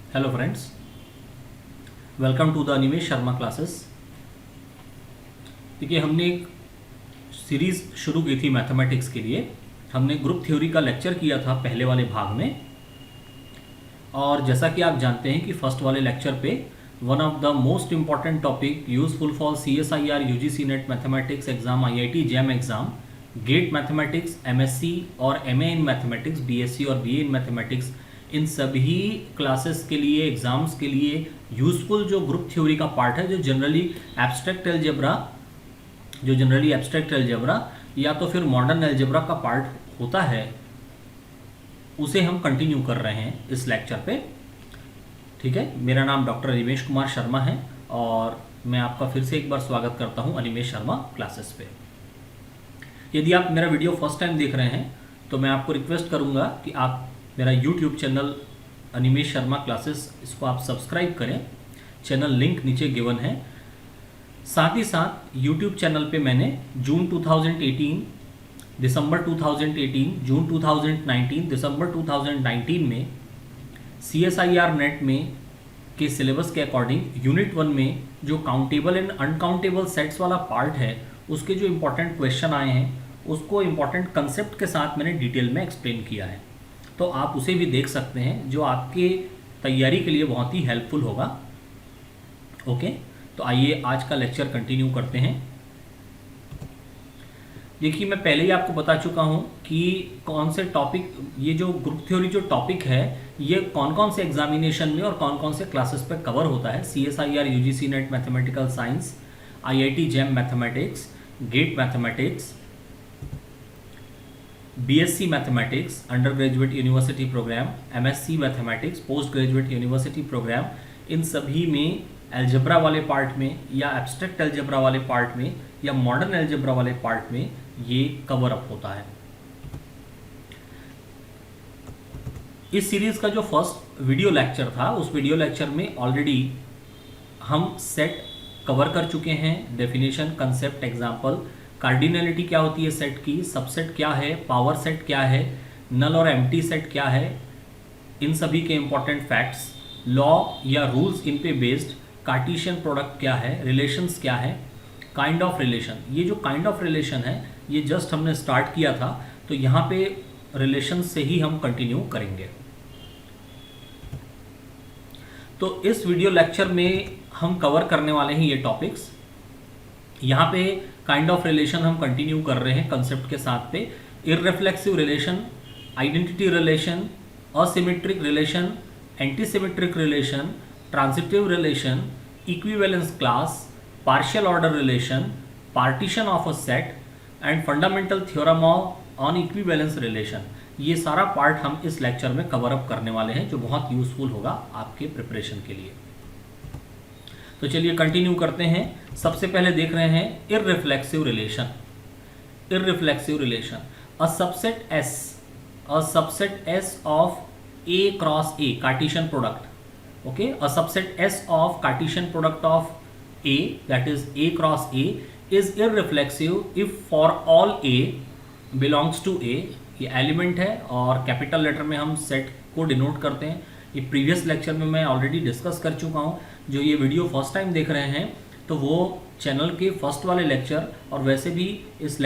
Hello friends, welcome to the Animesh Sharma classes. देखिए, हमने एक सीरीज़ शुरू की थी मैथमेटिक्स के लिए। हमने ग्रुप थ्योरी का लेक्चर किया था पहले वाले भाग में, और जैसा कि आप जानते हैं कि फर्स्ट वाले लेक्चर पे one of the most important topic useful for CSIR UGC net mathematics exam, IIT JAM exam, GATE mathematics, MSc और MA इन मैथमेटिक्स, BSc और BA इन मैथमेटिक्स, इन सभी क्लासेस के लिए, एग्जाम्स के लिए यूजफुल जो ग्रुप थ्योरी का पार्ट है, जो जनरली एब्स्ट्रैक्ट एल्जेब्रा या तो फिर मॉडर्न एल्जेब्रा का पार्ट होता है, उसे हम कंटिन्यू कर रहे हैं इस लेक्चर पे। ठीक है, मेरा नाम डॉक्टर अनिमेश कुमार शर्मा है और मैं आपका फिर से एक बार स्वागत करता हूं अनिमेश शर्मा क्लासेस पे। यदि आप मेरा वीडियो फर्स्ट टाइम देख रहे हैं तो मैं आपको रिक्वेस्ट करूंगा कि आप मेरा YouTube channel Animesh Sharma classes, इसको आप सब्सक्राइब करें। चैनल लिंक नीचे गिवन है। साथ ही साथ यूट्यूब चैनल पे मैंने जून 2018, दिसंबर 2018, जून 2019, दिसंबर 2019 में CSIR नेट में के सिलेबस के अकॉर्डिंग यूनिट 1 में जो काउंटेबल एंड अनकाउंटेबल सेट्स वाला पार्ट है, उसके जो इंपॉर्टेंट क्वेश्चन आए हैं, उसको इंपॉर्टेंट कंसेप्ट के साथ मैंने डिटेल में एक्सप्लेन किया है। तो आप उसे भी देख सकते हैं, जो आपके तैयारी के लिए बहुत ही हेल्पफुल होगा। ओके, तो आइए आज का लेक्चर कंटिन्यू करते हैं। देखिए, मैं पहले ही आपको बता चुका हूं कि कौन से टॉपिक, ये जो ग्रुप थ्योरी जो टॉपिक है, ये कौन कौन से एग्जामिनेशन में और कौन कौन से क्लासेस पे कवर होता है। CSIR UGC NET mathematical science, IIT JAM mathematics, GATE mathematics, BSc mathematics undergraduate university program, MSc mathematics postgraduate university program, इन सभी में एल्जेब्रा वाले पार्ट में या एब्स्ट्रैक्ट एल्जेब्रा वाले पार्ट में या मॉडर्न एल्जेब्रा वाले पार्ट में ये कवर अप होता है। इस सीरीज का जो फर्स्ट वीडियो लेक्चर था, उस वीडियो लेक्चर में ऑलरेडी हम सेट कवर कर चुके हैं। डेफिनेशन, कंसेप्ट, एग्जाम्पल, कार्डिनलिटी क्या होती है सेट की, सबसेट क्या है, पावर सेट क्या है, नल और एम्प्टी सेट क्या है, इन सभी के इंपॉर्टेंट फैक्ट्स, लॉ या रूल्स इन पे बेस्ड, कार्टेशियन प्रोडक्ट क्या है, रिलेशंस क्या है, काइंड ऑफ रिलेशन। ये जो काइंड ऑफ रिलेशन है, ये जस्ट हमने स्टार्ट किया था, तो यहाँ पे रिलेशन से ही हम कंटिन्यू करेंगे। तो इस वीडियो लेक्चर में हम कवर करने वाले हैं ये टॉपिक्स। यहाँ पे काइंड ऑफ रिलेशन हम कंटिन्यू कर रहे हैं कंसेप्ट के साथ पे। Irreflexive relation, identity relation, asymmetric relation, antisymmetric relation, transitive relation, equivalence class, partial order relation, partition of a set and fundamental theorem on equivalence relation, ये सारा पार्ट हम इस लेक्चर में कवर अप करने वाले हैं, जो बहुत यूजफुल होगा आपके प्रिपरेशन के लिए। तो चलिए कंटिन्यू करते हैं। सबसे पहले देख रहे हैं irreflexive relation. Irreflexive relation, a subset S of A cross A, Cartesian product. Okay, a subset S of Cartesian product of A, that is A cross A, is irreflexive if for all A belongs to A। ये element है और capital letter में हम set को denote करते हैं। ये previous lecture में मैं ऑलरेडी डिस्कस कर चुका हूँ। जो ये वीडियो फर्स्ट टाइम देख रहे हैं तो वो चैनल के फर्स्ट वाले लेक्चर, और वैसे भी इस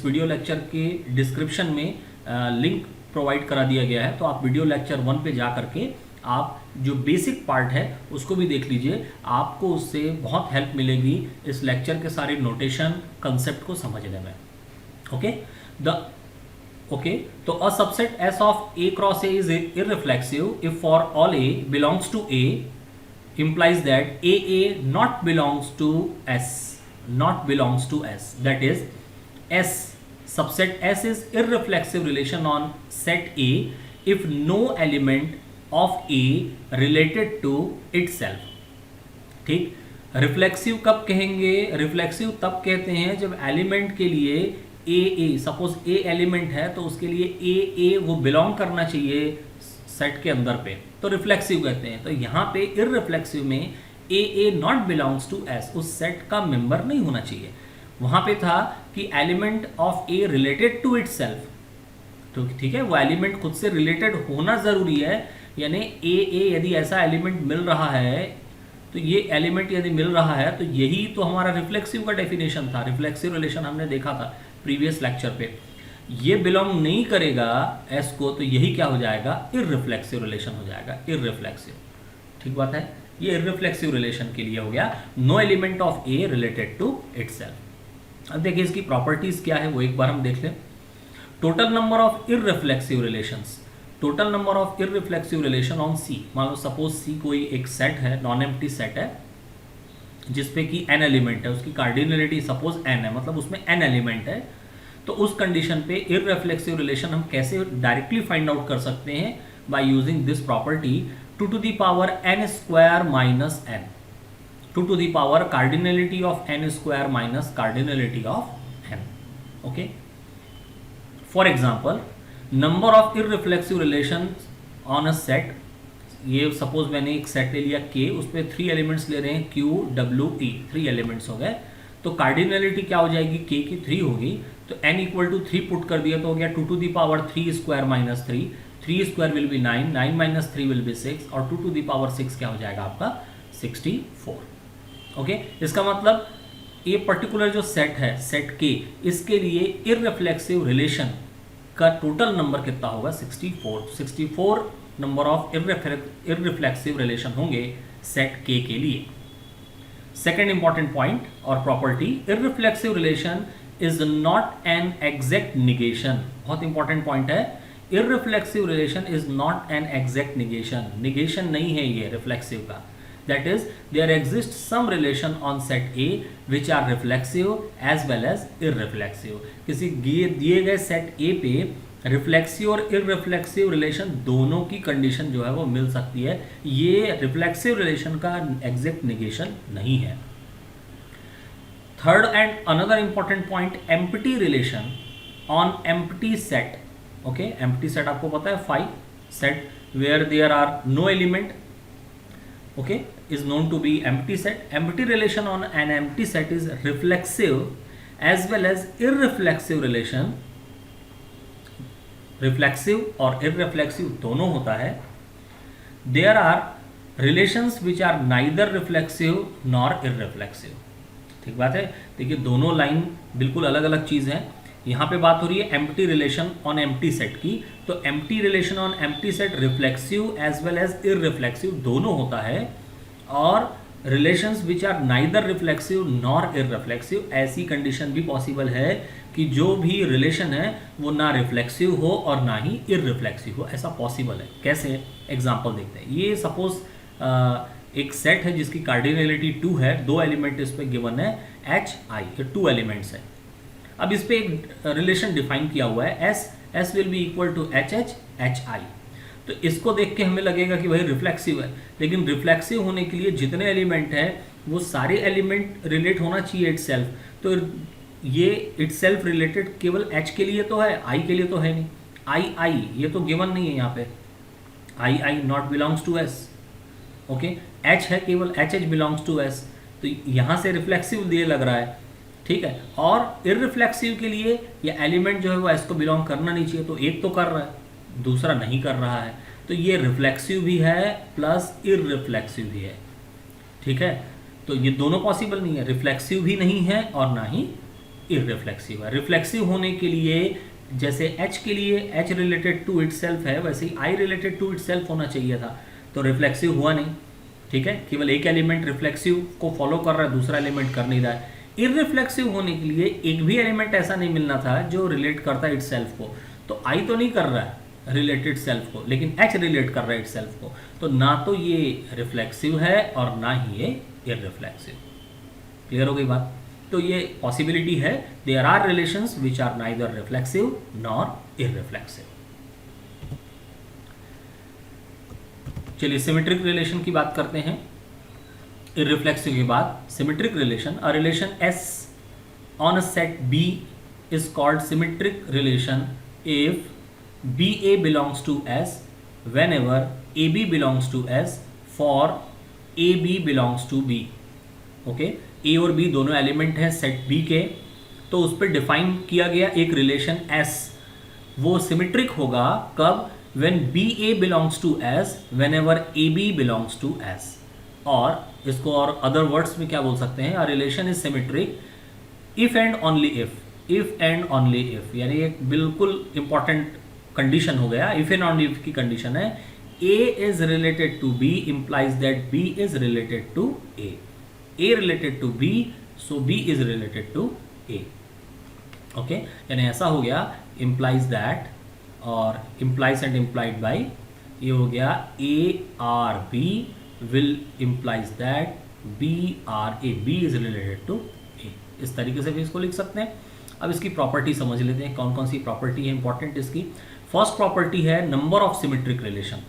वीडियो लेक्चर के डिस्क्रिप्शन में लिंक प्रोवाइड करा दिया गया है। तो आप वीडियो लेक्चर 1 पे जा करके आप जो बेसिक पार्ट है उसको भी देख लीजिए, आपको उससे बहुत हेल्प मिलेगी इस लेक्चर के सारे नोटेशन, कंसेप्ट को समझने में। ओके, तो a subset S of A cross A is irreflexive if for all A belongs to A, implies that AA not belongs to S, that is S, subset S is irreflexive relation on set A if no element of A related to itself। ठीक, reflexive कब कहेंगे? Reflexive तब कहते हैं जब element के लिए A, suppose A element है तो उसके लिए A वो बिलोंग करना चाहिए सेट के अंदर पे, तो रिफ्लेक्सिव कहते हैं। तो यहाँ पे इररिफ्लेक्सिव में A not belongs to S, उस सेट का मेंबर नहीं होना चाहिए। वहाँ पे था कि element of A related to itself, तो ठीक है, वो एलिमेंट खुद से रिलेटेड होना ज़रूरी है, यानी ए यदि ऐसा एलिमेंट मिल रहा है, तो ये एलिमेंट यदि मिल रहा है तो यही तो हमारा रिफ्लेक्सिव का डेफिनेशन था, रिफ्लेक्सिव रिलेशन हमने देखा था प्रीवियस लेक्चर पे। ये बिलोंग नहीं करेगा एस को, तो यही क्या हो जाएगा, इररिफ्लेक्सिव रिलेशन हो जाएगा, इररिफ्लेक्सिव। ठीक बात है, ये इररिफ्लेक्सिव रिलेशन के लिए हो गया, no element of A related to itself. अब देखिए इसकी प्रॉपर्टीज क्या है वो एक बार हम देख लें। Total number of irreflexive relations, total number of irreflexive relation on C, मान लो सपोज सी कोई एक सेट है, नॉन एम्प्टी सेट है जिसपे कि n एलिमेंट है, उसकी कार्डिनलिटी सपोज n है, मतलब उसमें n एलिमेंट है, तो उस कंडीशन पे इररिफ्लेक्सिव रिलेशन हम कैसे डायरेक्टली फाइंड आउट कर सकते हैं, by using this property 2 to the power n square minus n, 2 to the power cardinality of n square minus cardinality of n. Okay, for example number of irreflexive relations on a set, ये suppose मैंने एक set ले लिया K, उस पर 3 elements ले रहे हैं Q W E, 3 एलिमेंट्स हो गए, तो कार्डिनलिटी क्या हो जाएगी, K की 3 होगी, तो n इक्वल टू 3 पुट कर दिया तो हो गया 2 to the power 3 square minus 3, 3 square will be 9, 9 minus 3 will be 6, और 2 to the power 6 क्या हो जाएगा आपका 64। ओके, इसका मतलब ये पर्टिकुलर जो सेट है, सेट K, इसके लिए इररिफ्लेक्सिव रिलेशन का टोटल नंबर कितना होगा, 64। 64 नंबर ऑफ इररिफ्लेक्सिव रिलेशन होंगे सेट K के लिए। सेकेंड इंपॉर्टेंट पॉइंट और property, irreflexive relation is not an exact negation. बहुत इंपॉर्टेंट पॉइंट है, irreflexive relation is not an exact negation, negation नहीं है ये रिफ्लेक्सिव का। That is there exist some relation on set A which are reflexive as well as irreflexive. किसी दिए गए set A पे रिफ्लेक्सिव और इररिफ्लेक्सिव रिलेशन दोनों की कंडीशन जो है वो मिल सकती है, ये रिफ्लेक्सिव रिलेशन का एग्जैक्ट निगेशन नहीं है। Third and another important point, empty relation on empty set. Okay, empty set आपको पता है 5 set where there are no element, okay, is known to be empty set. Empty relation on an empty set is reflexive as well as irreflexive relation, reflexive और irreflexive दोनों होता है। There are relations which are neither reflexive nor irreflexive। ठीक बात है, देखिए दोनों line बिल्कुल अलग अलग चीज़ है। यहाँ पे बात हो रही है empty relation on empty set की, तो empty relation on empty set reflexive as well as irreflexive दोनों होता है, और relations which are neither reflexive nor irreflexive, ऐसी कंडीशन भी पॉसिबल है कि जो भी रिलेशन है वो ना रिफ्लेक्सिव हो और ना ही इररिफ्लेक्सिव हो, ऐसा पॉसिबल है। कैसे, एग्जांपल देखते हैं। ये सपोज एक सेट है जिसकी कार्डिनलिटी 2 है, 2 एलिमेंट इस पे गिवन है H I, ये 2 एलिमेंट्स है। अब इस पे एक रिलेशन डिफाइन किया हुआ है S will be equal to HH HI, तो इसको देख के हमें लगेगा कि भाई रिफ्लेक्सिव है, लेकिन रिफ्लेक्सिव होने के लिए जितने एलिमेंट हैं वो सारे एलिमेंट रिलेट होना चाहिए इटसेल्फ, तो ये इटसेल्फ रिलेटेड केवल H के लिए तो है, I के लिए तो है नहीं। I ये तो गिवन नहीं है यहाँ पे, I not belongs to S। Okay, H है केवल, HH बिलोंग्स टू S, तो यहाँ से रिफ्लेक्सिव दिए लग रहा है, ठीक है। और इररिफ्लेक्सिव के लिए ये एलिमेंट जो है वो S को बिलोंग करना नहीं चाहिए, तो एक तो कर रहा है, दूसरा नहीं कर रहा है, तो ये रिफ्लेक्सिव भी है प्लस इररिफ्लेक्सिव भी है, ठीक है। तो ये दोनों पॉसिबल नहीं है, रिफ्लेक्सिव भी नहीं है और ना ही इररिफ्लेक्सिव है। रिफ्लेक्सिव होने के लिए जैसे H के लिए H रिलेटेड टू इटसेल्फ है, वैसे ही I रिलेटेड टू इटसेल्फ होना चाहिए था, तो रिफ्लेक्सिव हुआ नहीं, ठीक है। केवल एक एलिमेंट रिफ्लेक्सिव को फॉलो कर रहा है, दूसरा एलिमेंट कर नहीं रहा है। इररिफ्लेक्सिव होने के लिए एक भी एलिमेंट ऐसा नहीं मिलना था जो रिलेट करता है इटसेल्फ को, तो I तो नहीं कर रहा है रिलेटेड सेल्फ को, लेकिन H रिलेट कर रहा है इटसेल्फ को, तो ना तो ये रिफ्लेक्सिव है और ना ही ये इररिफ्लेक्सिव। क्लियर हो गई बात? तो ये पॉसिबिलिटी है, there are relations which are neither reflexive nor irreflexive. चलिए सिमेट्रिक रिलेशन की बात करते हैं। इररिफ्लेक्सिव के बाद symmetric relation, a relation S on a set B is called symmetric relation if BA belongs to S whenever AB belongs to S for AB belongs to B। Okay, A और B दोनों element हैं set B के, तो उस पर define किया गया एक रिलेशन S, वो सिमेट्रिक होगा कब, when B A belongs to S, whenever A B belongs to S. और इसको और अदर वर्ड्स में क्या बोल सकते हैं, a relation is symmetric if and only if and only if, यानी एक बिल्कुल इंपॉर्टेंट कंडीशन हो गया, इफ एंड ओनली इफ की कंडीशन है। A is related to B implies that B is related to A. A related to B, so B is related to A. Okay, यानी ऐसा हो गया implies that, और implies and implied by, ये हो गया A or B will implies that B or A, B is related to A. इस तरीके से भी इसको लिख सकते हैं। अब इसकी प्रॉपर्टी समझ लेते हैं, कौन कौन सी प्रॉपर्टी है इंपॉर्टेंट इसकी। फर्स्ट प्रॉपर्टी है नंबर ऑफ सिमेट्रिक रिलेशन,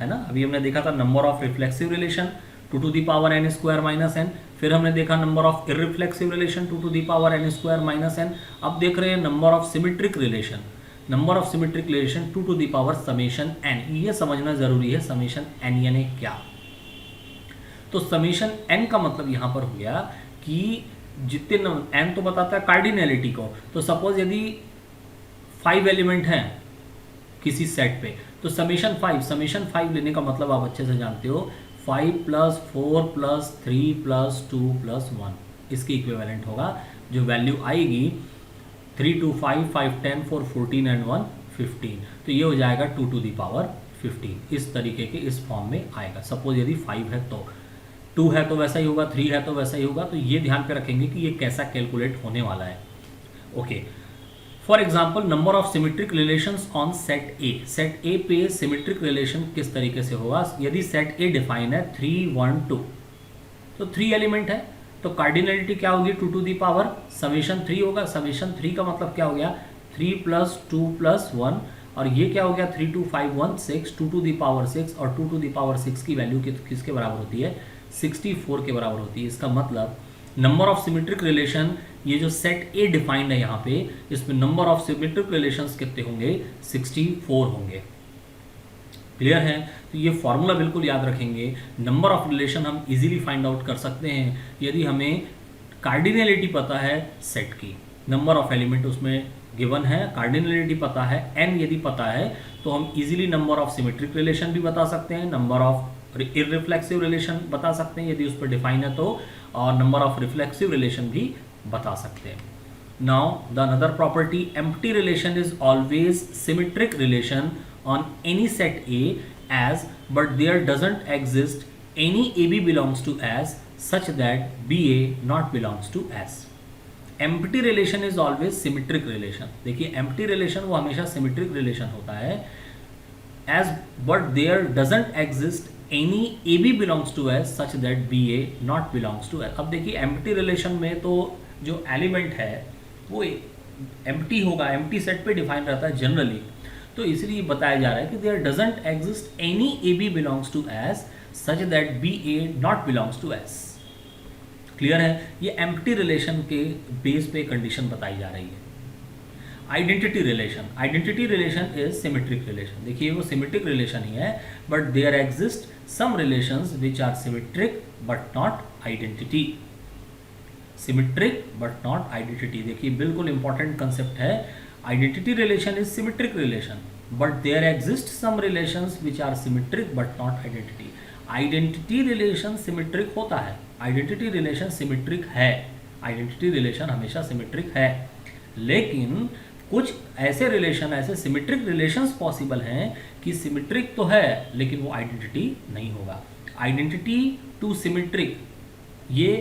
है ना। अभी हमने देखा था number of reflexive relation 2 to the power n square minus n, फिर हमने देखा number of irreflexive relation 2 to the power n square minus n। अब देख रहे हैं number of symmetric relation, number of symmetric relation 2 to the power summation n। ये समझना जरूरी है, समेशन n यानी क्या। तो समेशन n का मतलब यहां पर हो गया कि जितने n तो बताता है कार्डिनैलिटी को, तो सपोज यदि 5 एलिमेंट हैं किसी सेट पे, तो समेशन 5 लेने का मतलब आप अच्छे से जानते हो, 5 + 4 + 3 + 2 + 1 इसकी इक्विवेलेंट होगा। जो वैल्यू आएगी 3 2 5 5 10 4 14 and 1 15, तो ये हो जाएगा 2 to the power 15। इस तरीके के इस फॉर्म में आएगा। सपोज यदि 5 है तो 2 है तो वैसा ही होगा, 3 है तो वैसा ही होगा। तो ये ध्यान पे रखेंगे कि ये कैसा कैलकुलेट होने वाला है। Okay, for example number of symmetric relations on set A. Set ए पे सिमेट्रिक रिलेशन किस तरीके से होगा, यदि सेट ए डिफाइन है 3 1 2, तो 3 एलिमेंट है, तो कार्डिनलिटी क्या होगी 2 to the power समेशन 3 होगा। समेशन 3 का मतलब क्या हो गया 3 + 2 + 1, और ये क्या हो गया 3 2 5 1 6 2 to the power 6, और 2 to the power 6 की वैल्यू किसके बराबर होती है 64 के बराबर होती है। इसका मतलब नंबर ऑफ सिमेट्रिक रिलेशन, ये जो सेट ए डिफाइंड है यहाँ पे, इसमें नंबर ऑफ सिमेट्रिक रिलेशंस कितने होंगे 64 होंगे। क्लियर है। तो ये फॉर्मूला बिल्कुल याद रखेंगे। नंबर ऑफ रिलेशन हम इजीली फाइंड आउट कर सकते हैं यदि हमें कार्डिनलिटी पता है सेट की, नंबर ऑफ एलिमेंट उसमें गिवन है, कार्डिनलिटी पता है, n यदि पता है, तो हम easily number of symmetric relation भी बता सकते हैं, नंबर ऑफ इररिफ्लेक्सिव रिलेशन बता सकते हैं यदि उस पर डिफाइन है तो, और नंबर ऑफ रिफ्लेक्सिव रिलेशन भी बता सकते हैं। Now the another property, empty relation is always symmetric relation on any set A as but there doesn't exist any A B belongs to S such that B A not belongs to S. Empty relation is always symmetric relation. देखिए empty relation वो हमेशा symmetric relation होता है, as but there doesn't exist any A B belongs to S such that B A not belongs to S. अब देखिए empty relation में तो जो एलिमेंट है वो एम्प्टी होगा, एम्प्टी सेट पे डिफाइन रहता है जनरली, तो इसलिए बताया जा रहा है कि there doesn't exist any A B belongs to S such that B A not belongs to S. Clear है। ये एम्प्टी रिलेशन के बेस पे कंडीशन बताई जा रही है। Identity relation is symmetric relation. देखिए वो सिमेट्रिक रिलेशन ही है, but there exist some relations which are symmetric but not identity. Symmetric but not identity, देखिए बिल्कुल इंपॉर्टेंट कंसेप्ट है। Identity relation is symmetric relation, but there exist some relations which are symmetric but not identity. Identity relation symmetric होता है, identity relation symmetric है, identity relation हमेशा symmetric है, लेकिन कुछ ऐसे रिलेशन, ऐसे सिमेट्रिक रिलेशंस पॉसिबल हैं कि सिमेट्रिक तो है लेकिन वो आइडेंटिटी नहीं होगा। आइडेंटिटी टू सिमेट्रिक ये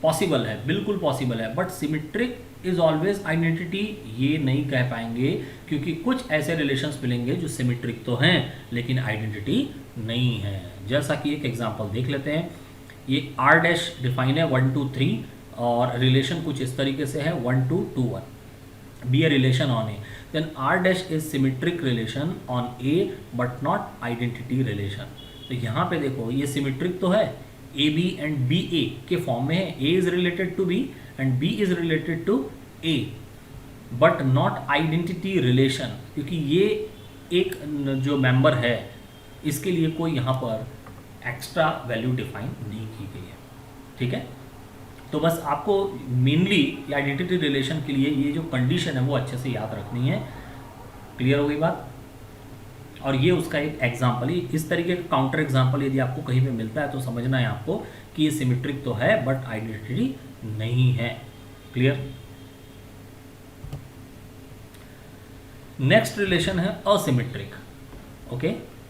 पॉसिबल है, बिल्कुल पॉसिबल है, but symmetric is always identity ये नहीं कह पाएंगे, क्योंकि कुछ ऐसे रिलेशंस मिलेंगे जो सिमेट्रिक तो हैं लेकिन आइडेंटिटी नहीं है। जैसा कि एक एग्जांपल देख लेते हैं। ये r डैश डिफाइन है 1 2 3, और रिलेशन कुछ इस तरीके से है 1 2 2 1, be a relation on A, then R dash is symmetric relation on A but not identity relation। तो यहाँ पे देखो ये सिमेट्रिक तो है, AB and BA के फॉर्म में है, A is related to B and B is related to A but not identity relation, क्योंकि ये एक जो मेंबर है इसके लिए कोई यहाँ पर एक्स्ट्रा वैल्यू डिफाइन नहीं की गई है। ठीक है, तो बस आपको मेनली आइडेंटिटी रिलेशन के लिए ये जो कंडीशन है वो अच्छे से याद रखनी है। क्लियर हो गई बात। और ये उसका एक एग्जाम्पल ही, इस तरीके का काउंटर एग्जाम्पल यदि आपको कहीं पे मिलता है तो समझना है आपको कि ये सिमेट्रिक तो है बट आइडेंटिटी नहीं है। क्लियर? नेक्स्ट रिलेशन है असिमेट्रिक। ओके,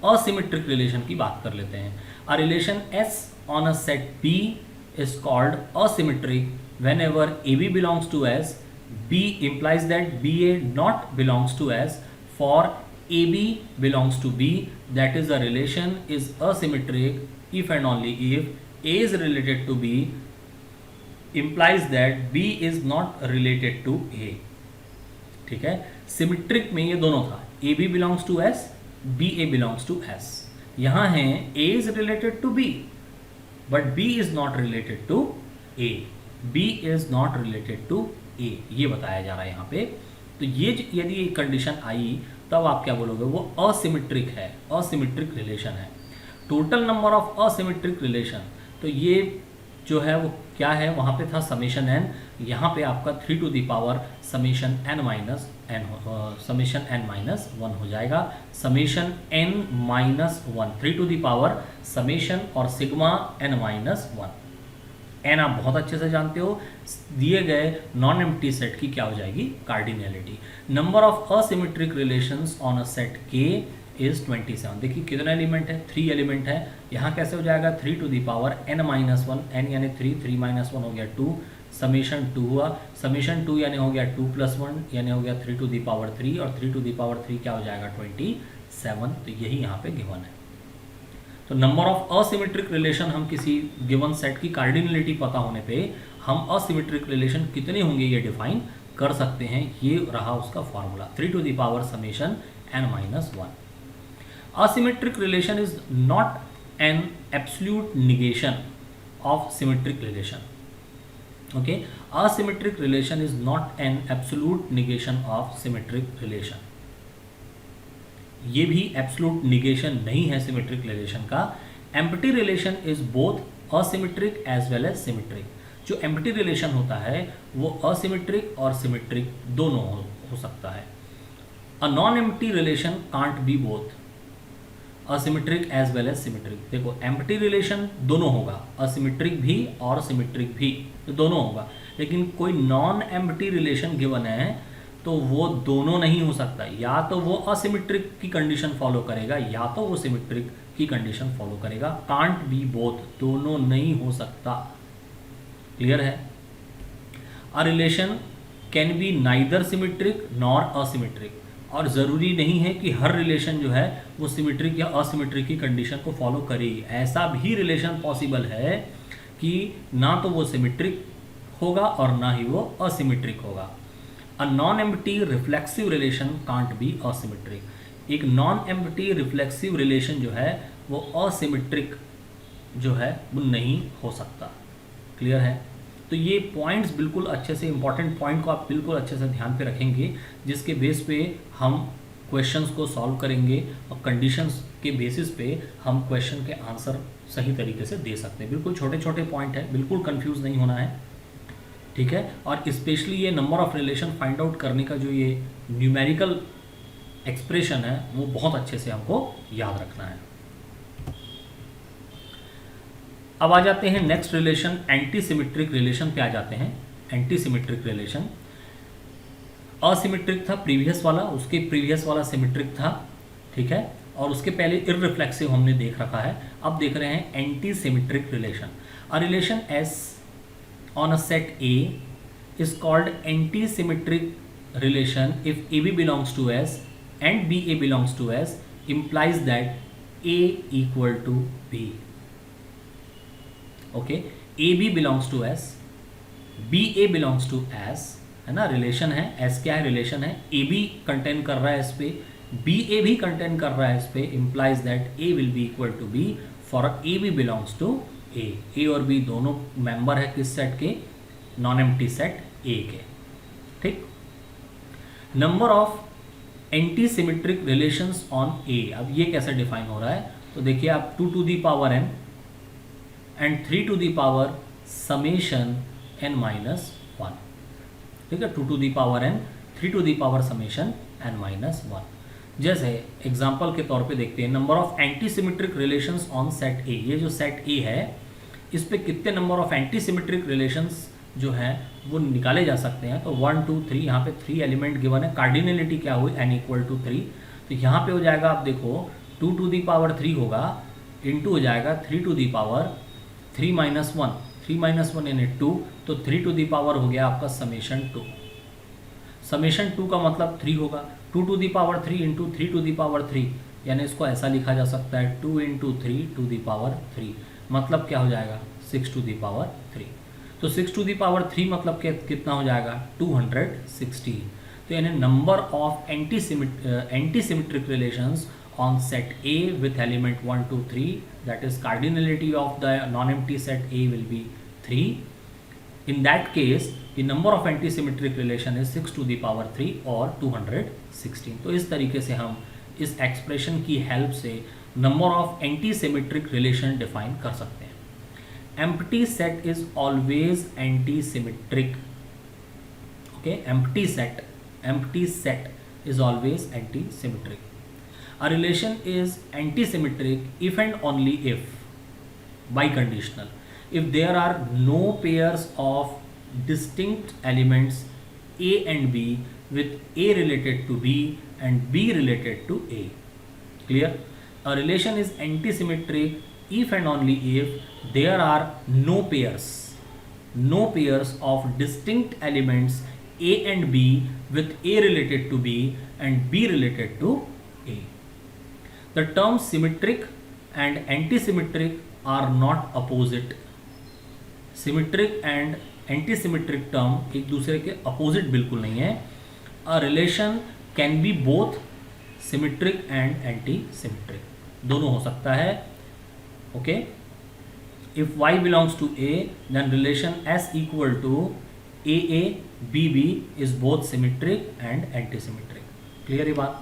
असिमेट्रिक रिलेशन की बात कर लेते हैं। अ relation S on a set B is called asymmetric whenever AB belongs to S. B implies that BA not belongs to S. For AB belongs to B, that is the relation is asymmetric if and only if A is related to B implies that B is not related to A. ठीक है, symmetric में ये दोनों था, AB belongs to S, BA belongs to S. यहाँ है A is related to B, but B is not related to A. B is not related to A. ये बताया जा रहा है यहाँ पे। तो ये यदि कंडीशन आई तब आप क्या बोलोगे, वो असिमेट्रिक है, असिमेट्रिक रिलेशन है। Total number of asymmetric relation, तो ये जो है वो क्या है, वहाँ पे था समेशन n, यहाँ पे आपका 3 to the power summation n minus one हो जाएगा। Summation n minus one, 3 to the power summation और sigma n minus one. n आप बहुत अच्छे से जानते हो, दिए गए नॉन एम्प्टी सेट की क्या हो जाएगी, cardinality. Number of asymmetric relations on a set K is 27। देखिए कितना एलिमेंट है, 3 एलिमेंट है। यहाँ कैसे हो जाएगा, 3 to the power n minus one, n यानी 3, 3 माइनस वन हो गया 2, समेशन 2 हुआ, समेशन 2 यानी हो गया 2 प्लस 1 यानी हो गया 3 टू द पावर 3, और 3 टू द पावर 3 क्या हो जाएगा 27। तो यही यहाँ पे गिवन है। तो नंबर ऑफ असिमेट्रिक रिलेशन, हम किसी गिवन सेट की कार्डिनलिटी पता होने पे हम असिमेट्रिक रिलेशन कितने होंगे ये डिफाइन कर सकते हैं। ये रहा उसका formula, 3 to the power summation n minus one. Asymmetric relation is not an absolute negation of symmetric relation. Okay, asymmetric relation is not an absolute negation of symmetric relation. ये भी absolute negation नहीं है symmetric relation का। Empty relation is both asymmetric as well as symmetric. जो empty relation होता है वो asymmetric और symmetric दोनों हो सकता है। A non-empty relation can't be both. Asymmetric as well as symmetric. देखो एम्प्टी रिलेशन दोनों होगा, असिमेट्रिक भी और सिमेट्रिक भी, तो दोनों होगा। लेकिन कोई नॉन एम्प्टी रिलेशन गिवन है तो वो दोनों नहीं हो सकता, या तो वो असिमेट्रिक की कंडीशन फॉलो करेगा या तो वो सिमेट्रिक की कंडीशन फॉलो करेगा। कांट बी बोथ, दोनों नहीं हो सकता। क्लियर है? A relation can be neither symmetric nor asymmetric, और ज़रूरी नहीं है कि हर रिलेशन जो है वो सिमेट्रिक या असिमेट्रिक की कंडीशन को फॉलो करेगी। ऐसा भी रिलेशन पॉसिबल है कि ना तो वो सिमेट्रिक होगा और ना ही वो असिमेट्रिक होगा। A non empty reflexive relation can't be asymmetric. एक नॉन एम्प्टी रिफ्लेक्सिव रिलेशन जो है वो असिमेट्रिक जो है वो नहीं हो सकता। क्लियर है? तो ये पॉइंट्स बिल्कुल अच्छे से, इंपॉर्टेंट पॉइंट को आप बिल्कुल अच्छे से ध्यान पे रखेंगे, जिसके बेस पे हम क्वेश्चंस को सॉल्व करेंगे और कंडीशंस के बेसिस पे हम क्वेश्चन के आंसर सही तरीके से दे सकते हैं। बिल्कुल छोटे छोटे पॉइंट है, बिल्कुल कंफ्यूज नहीं होना है। ठीक है? और स्पेशली ये number of relation find out करने का जो ये न्यूमेरिकल एक्सप्रेशन है वो बहुत अच्छे से हमको याद रखना है। अब आ जाते हैं next relation, anti symmetric relation पे आ जाते हैं। एंटी सिमेट्रिक रिलेशन, असिमेट्रिक था प्रीवियस वाला, उसके प्रीवियस वाला सिमेट्रिक था। ठीक है? और उसके पहले इररिफ्लेक्सिव हमने देख रखा है। अब देख रहे हैं anti symmetric relation. A relation S on a set A is called anti symmetric relation if A B belongs to S and B A belongs to S implies that A equal to B. Okay, A B belongs to S, B A belongs to S, है ना, relation है। S क्या है, relation है। A be contain कर रहा है इस पे, बी ए भी कंटेन कर रहा है इस पे, implies that A will be equal to B for A B belongs to A. A और बी दोनों मेंबर है किस सेट के, नॉन एम्प्टी सेट ए के। ठीक? Number of anti symmetric relations on A, अब ये कैसे डिफाइन हो रहा है, तो देखिए आप 2 to the power n and 3 to the power summation n minus one. ठीक है? 2 to the power n, 3 to the power summation n minus one. जैसे एग्जाम्पल के तौर पे देखते हैं, number of anti symmetric relations on set A. ये जो सेट ए है इस पे कितने number of anti symmetric relations जो है वो निकाले जा सकते हैं। तो 1 2 3, यहाँ पे 3 एलिमेंट गिवन है। कार्डिनलिटी क्या हुई, n इक्वल टू 3। तो यहाँ पे हो जाएगा, आप देखो 2 टू दी पावर 3 होगा, इंटू हो जाएगा 3 to the power 3 minus 1, 3 minus 1 यानी 2, तो 3 टू दी पावर हो गया आपका समेशन 2। समेशन 2 का मतलब 3 होगा, 2 to the power 3 into 3 to the power 3, यानी इसको ऐसा लिखा जा सकता है 2 इंटू 3 टू दी पावर 3, मतलब क्या हो जाएगा 6 टू दी पावर 3। तो 6 टू दी पावर 3 मतलब कितना हो जाएगा 216। तो यानी number of anti symmetric relations on set A with element 1 2 3, that is cardinality of the non-empty set A will be 3. In that case the number of anti-symmetric relation is 6 to the power 3 or 216। तो इस तरीके से हम इस expression की help से number of anti-symmetric relation define कर सकते हैं। Empty set is always anti-symmetric. Okay, empty set is always anti-symmetric. A relation is anti-symmetric if and only if, biconditional, if there are no pairs of distinct elements A and B with A related to B and B related to A. Clear? A relation is anti-symmetric if and only if there are no pairs of distinct elements A and B with A related to B and B related to A. The terms symmetric and anti-symmetric are not opposite. Symmetric and anti-symmetric term एक दूसरे के opposite बिल्कुल नहीं है। A relation can be both symmetric and anti-symmetric, दोनों हो सकता है। Okay? If y belongs to A, then relation S equal to AA BB is both symmetric and anti-symmetric. Clear ये बात?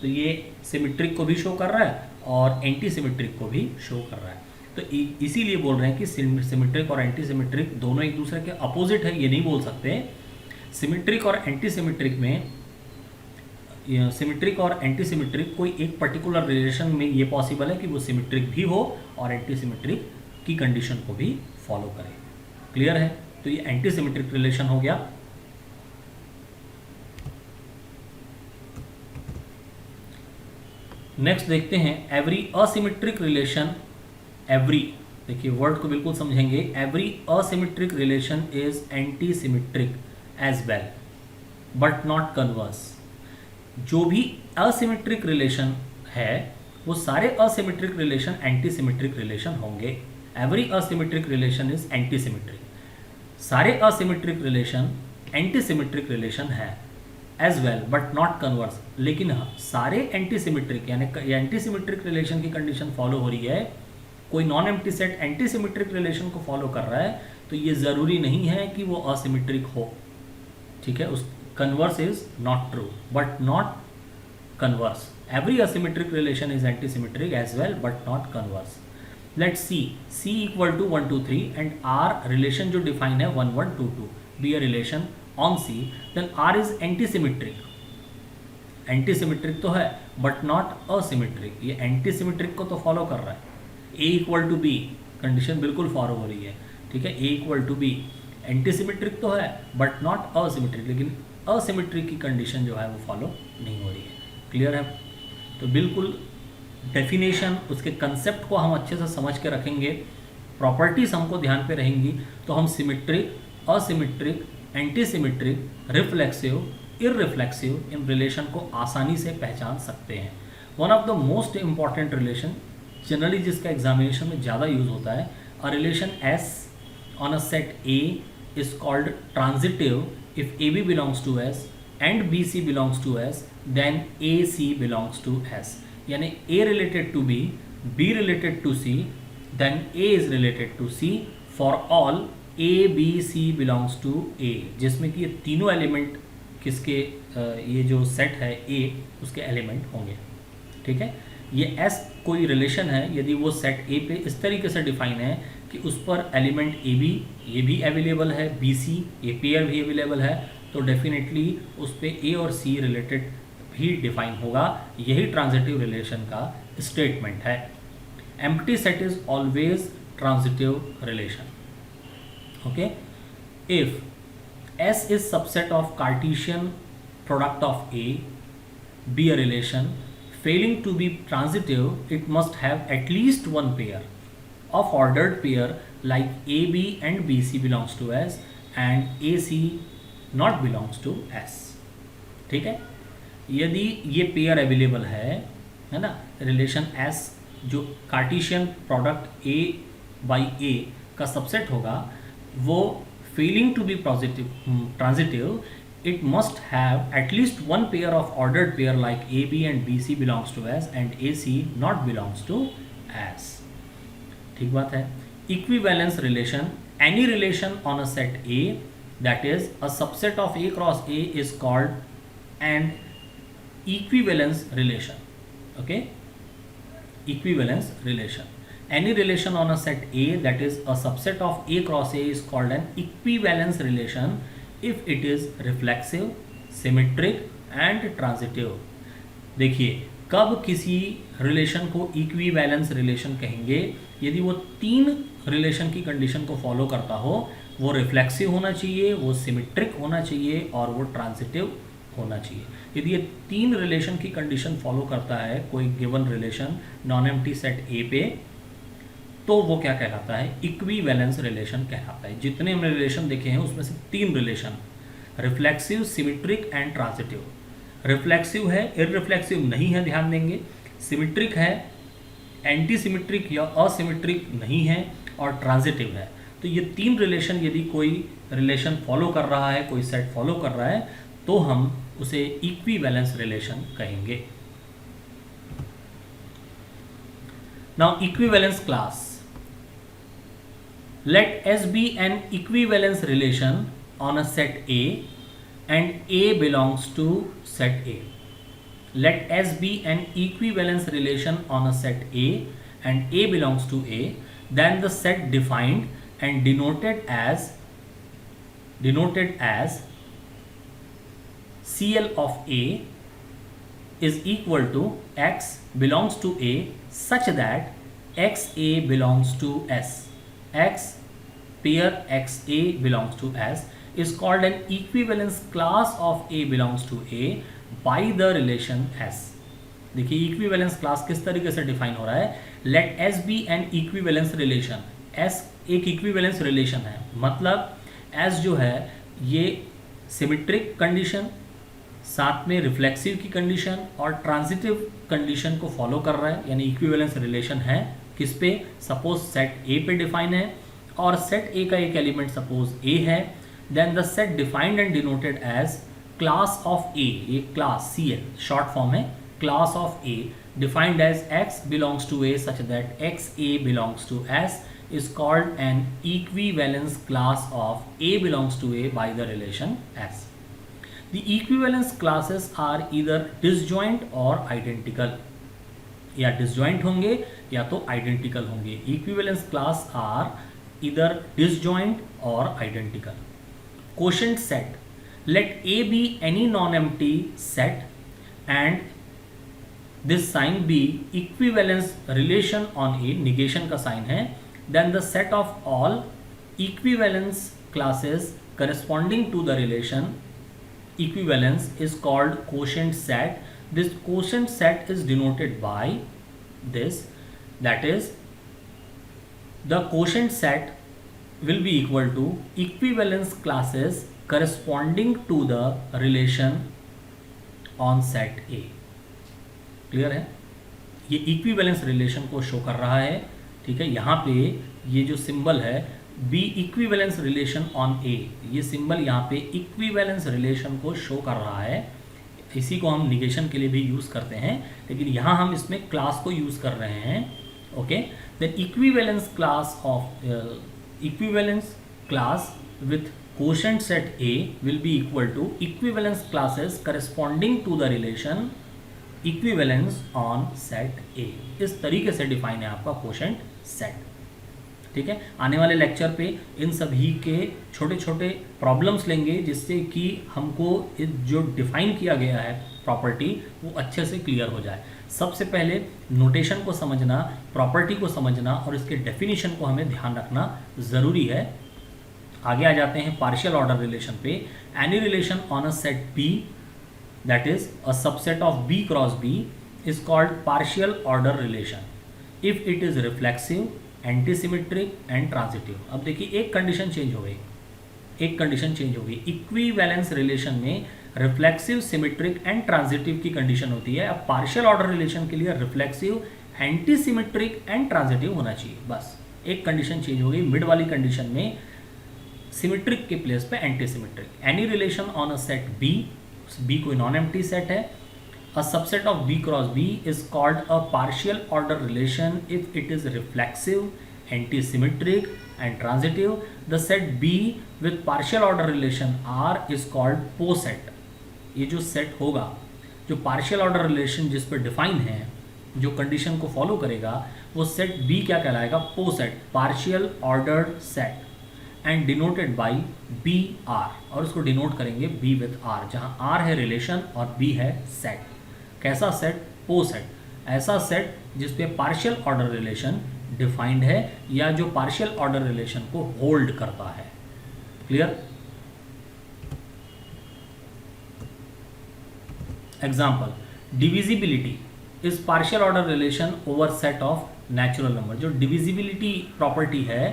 तो ये सिमेट्रिक को भी शो कर रहा है और एंटी सिमेट्रिक को भी शो कर रहा है। तो इसीलिए बोल रहे हैं कि सिमेट्रिक और एंटी सिमेट्रिक दोनों एक दूसरे के अपोजिट है, ये नहीं बोल सकते। सिमेट्रिक और एंटी सिमेट्रिक में, सिमेट्रिक और एंटी सिमेट्रिक कोई एक पर्टिकुलर रिलेशन में ये पॉसिबल है कि वो सिमेट्रिक भी हो और एंटी सिमेट्रिक की कंडीशन को भी फॉलो करे। क्लियर है? तो ये एंटी सिमेट्रिक रिलेशन हो गया। नेक्स्ट देखते हैं एवरी असिमेट्रिक रिलेशन। एवरी, देखिए वर्ड को बिल्कुल समझेंगे। Every asymmetric relation is anti symmetric as well but not converse. जो भी असिमेट्रिक रिलेशन है वो सारे asymmetric relation anti symmetric relation होंगे। Every asymmetric relation is anti symmetric. सारे asymmetric relation anti symmetric relation है as well but not converse. लेकिन सारे एंटी सिमेट्रिक यानी एंटी सिमेट्रिक रिलेशन की कंडीशन फॉलो हो रही है, कोई non empty set anti symmetric relation को फॉलो कर रहा है, तो ये ज़रूरी नहीं है कि वो असिमेट्रिक हो। ठीक है, उस converse is not true but not converse. Every asymmetric relation is anti symmetric as well but not converse. Let's see, C equal to 1 2 3 and R relation जो डिफाइन है 1 1 2 2 be a relation on C, then R is anti-symmetric। Anti-symmetric तो है but not asymmetric. ये anti-symmetric को तो follow कर रहा है। A equal to B condition बिल्कुल फॉलो हो रही है। ठीक है, A equal to B anti-symmetric तो है बट नॉट असिमेट्रिक, लेकिन असिमेट्रिक की कंडीशन जो है वो फॉलो नहीं हो रही है। क्लियर है? तो बिल्कुल डेफिनेशन, उसके कंसेप्ट को हम अच्छे से समझ के रखेंगे, प्रॉपर्टीज हमको ध्यान पे रहेंगी, तो हम symmetric, asymmetric, anti symmetric, reflexive, irreflexive इन रिलेशन को आसानी से पहचान सकते हैं। One of the most important relation generally जिसका एग्जामिनेशन में ज़्यादा यूज होता है, a relation S on a set A is called transitive if AB belongs to S and BC belongs to S then AC belongs to S। यानी A related to B, B related to C, then A is related to C for all A B C belongs to A, जिसमें कि ये तीनों element किसके, ये जो set है A उसके एलिमेंट होंगे। ठीक है, ये S कोई रिलेशन है यदि वो सेट A पे इस तरीके से डिफाइन है कि उस पर एलिमेंट AB ये भी अवेलेबल है, BC ये पेयर भी अवेलेबल है, तो डेफिनेटली उस पर A और C रिलेटेड भी डिफाइन होगा। यही ट्रांजिटिव रिलेशन का स्टेटमेंट है। Empty set is always transitive relation. Okay, if S is subset of Cartesian product of A, be a relation. Failing to be transitive, it must have at least one pair of ordered pair like AB and BC belongs to S and AC not belongs to S. ठीक है, यदि ये pair available है ना, relation S जो Cartesian product A by A का subset होगा, वो failing to be transitive, it must have at least one pair of ordered pair like AB and BC belongs to S and AC not belongs to S. ठीक बात है। Equivalence relation, any relation on a set A that is a subset of A cross A is called an equivalence relation. Okay, equivalence relation. Any relation on a set A that is a subset of A cross A is called an equivalence relation if it is reflexive, symmetric and transitive. देखिए, कब किसी relation को equivalence relation कहेंगे? यदि वो तीन relation की condition को फॉलो करता हो, वो रिफ्लेक्सिव होना चाहिए, वो सिमेट्रिक होना चाहिए और वो ट्रांजिटिव होना चाहिए। यदि ये तीन रिलेशन की कंडीशन फॉलो करता है कोई given relation non empty set ए पे, तो वो क्या कहलाता है? इक्विवेलेंस रिलेशन कहलाता है। जितने हमने रिलेशन देखे हैं उसमें से तीन relation, reflexive, symmetric and transitive. Reflexive है, इररिफ्लेक्सिव नहीं है, ध्यान देंगे। सिमेट्रिक है, एंटी सिमेट्रिक या असिमेट्रिक नहीं है, और ट्रांजिटिव है। तो ये तीन रिलेशन यदि कोई रिलेशन फॉलो कर रहा है, कोई सेट फॉलो कर रहा है, तो हम उसे इक्विवेलेंस रिलेशन कहेंगे। Now equivalence class, let S be an equivalence relation on a set A and A belongs to set A. Let S be an equivalence relation on a set A and A belongs to A, then the set defined and denoted as CL of A is equal to X belongs to A such that XA belongs to S. X pair XA belongs to S is called an equivalence class of A belongs to A by the relation S. देखिए equivalence class किस तरीके से define हो रहा है? Let S be an equivalence relation. S एक equivalence relation है, मतलब S जो है ये सिमेट्रिक कंडीशन, साथ में रिफ्लेक्सिव की कंडीशन और ट्रांजिटिव कंडीशन को फॉलो कर रहा है, यानी इक्विवेलेंस रिलेशन है। किस पे? सपोज सेट ए पे डिफाइन है और सेट ए का एक एलिमेंट सपोज ए है, then the set defined and denoted as class of A, ये क्लास CL शॉर्ट फॉर्म है, class of A defined as X belongs to A such that XA belongs to S is called an equivalence class of A belongs to A by the relation S. The equivalence classes are either disjoint or identical. या disjoint होंगे या तो identical होंगे। Equivalence class are either disjoint or identical. Quotient set. Let A be any non-empty set and this sign be equivalence relation on A, negation का sign है, then the set of all equivalence classes corresponding to the relation equivalence is called quotient set. This quotient set is denoted by this, that is the quotient set will be equal to equivalence classes corresponding to the relation on set A. Clear है? ये equivalence relation को show कर रहा है। ठीक है, यहाँ पे ये जो सिंबल है बी इक्विवेलेंस रिलेशन ऑन ए, ये सिंबल यहाँ पे इक्विवेलेंस रिलेशन को शो कर रहा है। इसी को हम निगेशन के लिए भी यूज़ करते हैं, लेकिन यहाँ हम इसमें क्लास को यूज़ कर रहे हैं। Okay, then equivalence class of equivalence class with quotient set A will be equal to equivalence classes corresponding to the relation equivalence on set A. इस तरीके से डिफाइन है आपका quotient set. ठीक है, आने वाले लेक्चर पे इन सभी के छोटे छोटे प्रॉब्लम्स लेंगे जिससे कि हमको जो डिफाइन किया गया है प्रॉपर्टी वो अच्छे से क्लियर हो जाए। सबसे पहले नोटेशन को समझना, प्रॉपर्टी को समझना और इसके डेफिनेशन को हमें ध्यान रखना ज़रूरी है। आगे आ जाते हैं पार्शियल ऑर्डर रिलेशन पे। Any relation on a set B that is a subset of B cross B is called partial order relation if it is reflexive, antisymmetric and transitive. अब देखिए एक कंडीशन चेंज हो गई, एक condition change हो गई। Equivalence relation में reflexive, symmetric and transitive की कंडीशन होती है। अब पार्शियल ऑर्डर रिलेशन के लिए रिफ्लेक्सिव, एंटीसिमेट्रिक एंड ट्रांजिटिव होना चाहिए। बस एक कंडीशन चेंज हो गई, मिड वाली कंडीशन में सिमेट्रिक के प्लेस पे antisymmetric. Any relation on a set B, B कोई नॉन एम्प्टी सेट है, a subset of B cross B is called a partial order relation if it is reflexive, antisymmetric and transitive. The set B with partial order relation R is called poset. ये जो set होगा, जो partial order relation जिस पर define है, जो condition को follow करेगा, वो सेट B क्या कहलाएगा? Poset, partial ordered set and denoted by B R, और उसको डिनोट करेंगे B विथ R, जहाँ R है रिलेशन और B है सेट। कैसा सेट? पोसेट, ऐसा सेट जिसपे पार्शियल ऑर्डर रिलेशन डिफाइंड है या जो पार्शियल ऑर्डर रिलेशन को होल्ड करता है। Clear? Example, divisibility is partial order relation over set of natural number. जो डिविजिबिलिटी प्रॉपर्टी है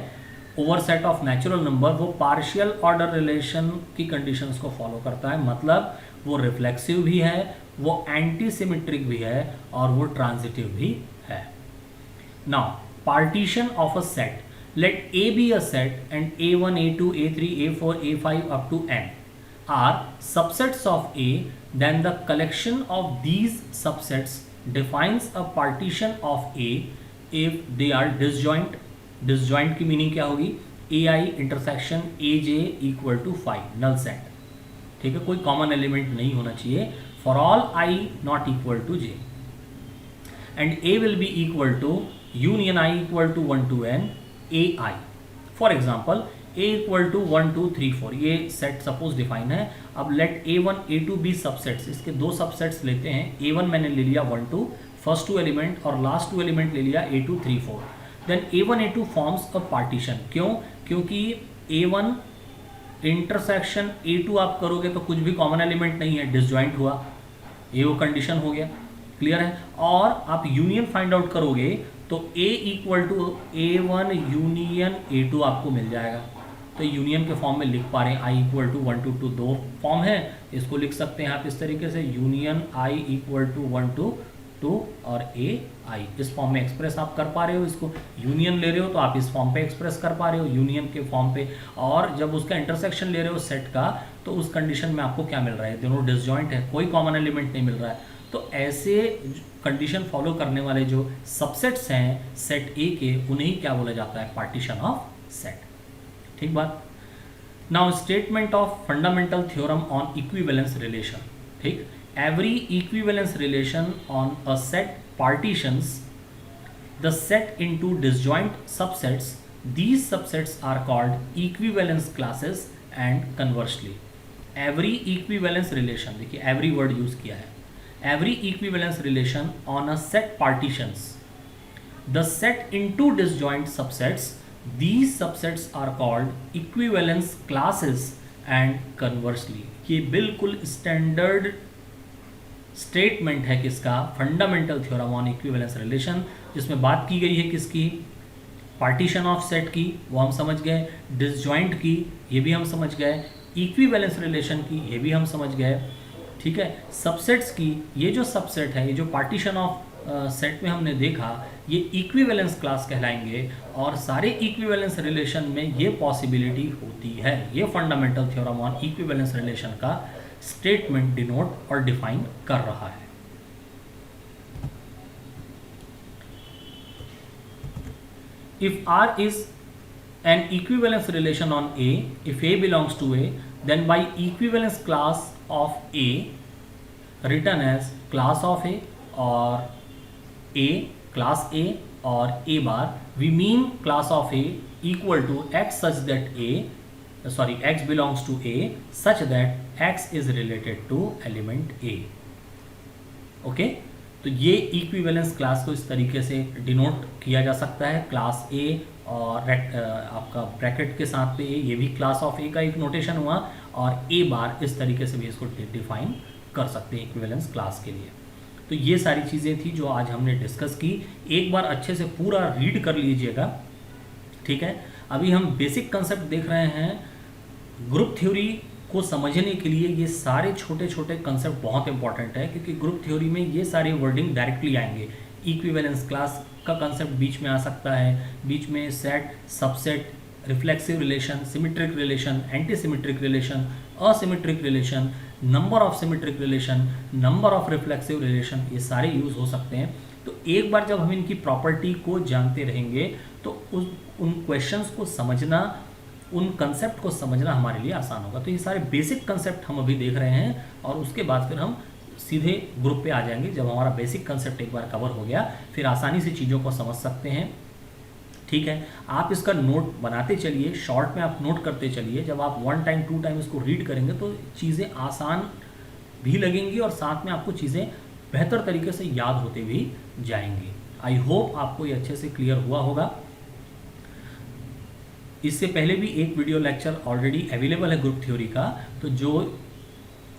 over set of natural number, वो पार्शियल ऑर्डर रिलेशन की कंडीशंस को फॉलो करता है। मतलब वो रिफ्लेक्सिव भी है, वो एंटीसिमेट्रिक भी है और वो ट्रांजिटिव भी है। Now partition of a set, let A be a set and A1, A2, A3, A4, A5 up to n are subsets of A, then the collection of these subsets defines a partition of A if they are disjoint. Disjoint की meaning क्या होगी? AI intersection AJ equal to 5, null set. ठीक है, कोई common element नहीं होना चाहिए। For all I not equal to J and A will be equal to union I equal to 1 to n AI। For example A equal to 1 2 3 4, ये set suppose define है। अब late A1 A2 B subsets, इसके दो subsets लेते हैं। A1 मैंने ले लिया 1 2, फर्स्ट टू एलिमेंट, और लास्ट टू एलिमेंट ले लिया A2 3 4। Then A1 A2 forms a partition. क्यों? क्योंकि A1 इंटरसेक्शन A2 आप करोगे तो कुछ भी कॉमन एलिमेंट नहीं है, डिसजॉइंट हुआ, ये वो कंडीशन हो गया। क्लियर है? और आप यूनियन फाइंड आउट करोगे तो A equal to A1 union A2 आपको मिल जाएगा। तो यूनियन के फॉर्म में लिख पा रहे हैं I इक्वल टू 1 to 2, दो फॉर्म है, इसको लिख सकते हैं आप इस तरीके से, union I equal to 1 to 2 और AI, इस फॉर्म में एक्सप्रेस आप कर पा रहे हो। इसको यूनियन ले रहे हो तो आप इस फॉर्म पे एक्सप्रेस कर पा रहे हो, यूनियन के फॉर्म पे। और जब उसका इंटरसेक्शन ले रहे हो सेट का, तो उस कंडीशन में आपको क्या मिल रहा है? दोनों डिसजॉइंट है, कोई कॉमन एलिमेंट नहीं मिल रहा है। तो ऐसे कंडीशन फॉलो करने वाले जो सबसेट्स हैं सेट ए के, उन्हें क्या बोला जाता है? Partition of set. ठीक बात। Now statement of fundamental theorem on equivalence relation. ठीक, every equivalence relation on a set partitions the set into disjoint subsets. These subsets are called equivalence classes and conversely every equivalence relation, देखिए every word use किया है, every equivalence relation on a set partitions the set into disjoint subsets. These subsets are called equivalence classes and conversely. ये बिल्कुल standard statement है किसका? Fundamental theorem on equivalence relation, जिसमें बात की गई है किसकी? पार्टीशन ऑफ सेट की, वो हम समझ गए। डिसजॉइंट की, ये भी हम समझ गए। इक्विवेलेंस रिलेशन की, ये भी हम समझ गए। ठीक है, सबसेट्स की, ये जो सबसेट है, ये जो पार्टीशन ऑफ सेट में हमने देखा, ये इक्विवेलेंस क्लास कहलाएंगे। और सारे इक्विवेलेंस रिलेशन में ये पॉसिबिलिटी होती है। ये fundamental theorem on equivalence relation का स्टेटमेंट डिनोट और डिफाइन कर रहा है। If R is an equivalence relation on A, if A belongs to A, then by equivalence class of A written as class of A or A class A or A bar, we mean class of A equal to X such that x belongs to A such that x is related to element A. Okay, तो ये equivalence class को इस तरीके से denote किया जा सकता है, क्लास A और आपका ब्रैकेट के साथ पे ये भी क्लास ऑफ A का एक नोटेशन हुआ, और A बार इस तरीके से भी इसको डिफाइन कर सकते हैं इक्विवेलेंस क्लास के लिए। तो ये सारी चीज़ें थी जो आज हमने डिस्कस की। एक बार अच्छे से पूरा रीड कर लीजिएगा, ठीक है। अभी हम बेसिक कंसेप्ट देख रहे हैं। ग्रुप थ्योरी को समझने के लिए ये सारे छोटे छोटे कंसेप्ट बहुत इंपॉर्टेंट है, क्योंकि ग्रुप थ्योरी में ये सारे वर्डिंग डायरेक्टली आएंगे। इक्विवेलेंस क्लास का कंसेप्ट बीच में आ सकता है, बीच में set, subset, reflexive relation, symmetric relation, anti symmetric relation, asymmetric relation, number of symmetric relation, number of reflexive relation, ये सारे यूज़ हो सकते हैं। तो एक बार जब हम इनकी प्रॉपर्टी को जानते रहेंगे तो उन क्वेश्चंस को समझना, उन कंसेप्ट को समझना हमारे लिए आसान होगा। तो ये सारे बेसिक कंसेप्ट हम अभी देख रहे हैं, और उसके बाद फिर हम सीधे ग्रुप पे आ जाएंगे। जब हमारा बेसिक कंसेप्ट एक बार कवर हो गया, फिर आसानी से चीज़ों को समझ सकते हैं, ठीक है। आप इसका नोट बनाते चलिए, शॉर्ट में आप नोट करते चलिए। जब आप 1 टाइम 2 टाइम इसको रीड करेंगे तो चीज़ें आसान भी लगेंगी, और साथ में आपको चीज़ें बेहतर तरीके से याद होते भी जाएंगी। आई होप आपको ये अच्छे से क्लियर हुआ होगा। इससे पहले भी एक वीडियो लेक्चर ऑलरेडी अवेलेबल है ग्रुप थ्योरी का, तो जो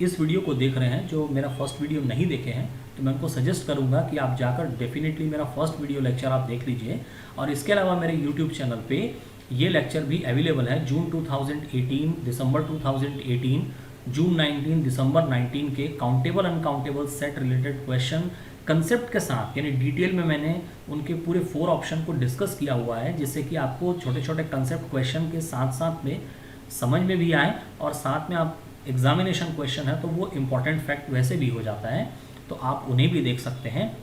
इस वीडियो को देख रहे हैं, जो मेरा फर्स्ट वीडियो नहीं देखे हैं, तो मैं उनको सजेस्ट करूंगा कि आप जाकर डेफिनेटली मेरा फर्स्ट वीडियो लेक्चर आप देख लीजिए। और इसके अलावा मेरे यूट्यूब चैनल पे ये लेक्चर भी अवेलेबल है। जून 2018, दिसंबर 2018, जून 19, दिसंबर 19 के countable uncountable set related question concept के साथ, यानी डिटेल में मैंने उनके पूरे 4 ऑप्शन को डिस्कस किया हुआ है, जिससे कि आपको छोटे छोटे कंसेप्ट क्वेश्चन के साथ साथ में समझ में भी आए, और साथ में आप एग्जामिनेशन क्वेश्चन है तो वो इम्पॉर्टेंट फैक्ट वैसे भी हो जाता है, तो आप उन्हें भी देख सकते हैं।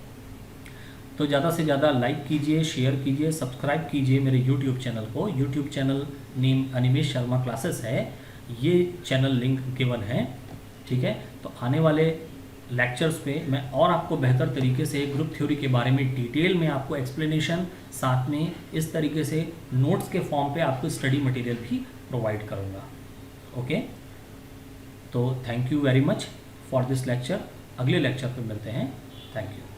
तो ज़्यादा से ज़्यादा लाइक कीजिए, शेयर कीजिए, सब्सक्राइब कीजिए मेरे यूट्यूब चैनल को। YouTube channel name Animesh Sharma classes है, ये चैनल लिंक गिवन है, ठीक है। तो आने वाले लेक्चर्स पे मैं और आपको बेहतर तरीके से ग्रुप थ्योरी के बारे में डिटेल में आपको एक्सप्लेनेशन, साथ में इस तरीके से नोट्स के फॉर्म पे आपको स्टडी मटेरियल भी प्रोवाइड करूँगा। ओके, तो thank you very much for this lecture. अगले लेक्चर पे मिलते हैं। Thank you.